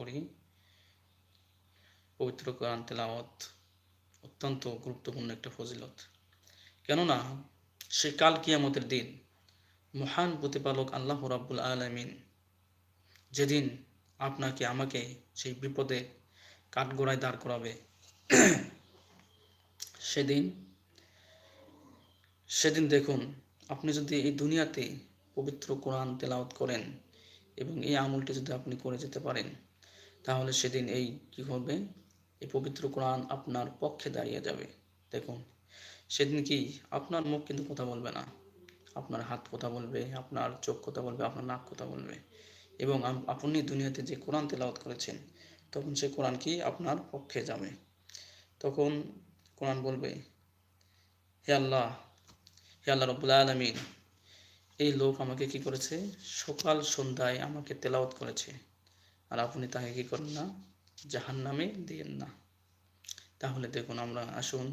করি পবিত্র কোরআন তেলাওয়াত অত্যন্ত গুরুত্বপূর্ণ একটা ফজিলত। কেননা সে কাল কিয়ামতের দিন মহান প্রতিপালক আল্লাহ রাব্বুল আলামিন যেদিন আপনাকে আমাকে সেই বিপদে কাঠগড়ায় দাঁড় করাবে, সেদিন সেদিন দেখুন, আপনি যদি এই দুনিয়াতে পবিত্র কোরআন তেলাওয়াত করেন এবং এই আমলটি যদি আপনি করে যেতে পারেন, তাহলে সেদিন এই কি হবে, এই পবিত্র কোরআন আপনার পক্ষে দাঁড়িয়ে যাবে। দেখুন, সেদিন কি আপনার মুখ কিন্তু কথা বলবে না, আপনার হাত কথা বলবে, আপনার চোখ কথা বলবে, আপনার নাক কথা বলবে। এবং আপনি দুনিয়াতে যে কোরআন তেলাওয়াত করেছেন, তখন সে কোরআন কি আপনার পক্ষে যাবে। তখন কোরআন বলবে, হে আল্লাহ, হে আল্লাহ রব্বুল আলামিন, এই লোক আমাকে কি করেছে, সকাল সন্ধ্যায় আমাকে তেলাওয়াত করেছে, আর আপনি তাকে কি করেন না, জাহান্নামে দিয়েন না। তাহলে দেখুন, আমরা আসুন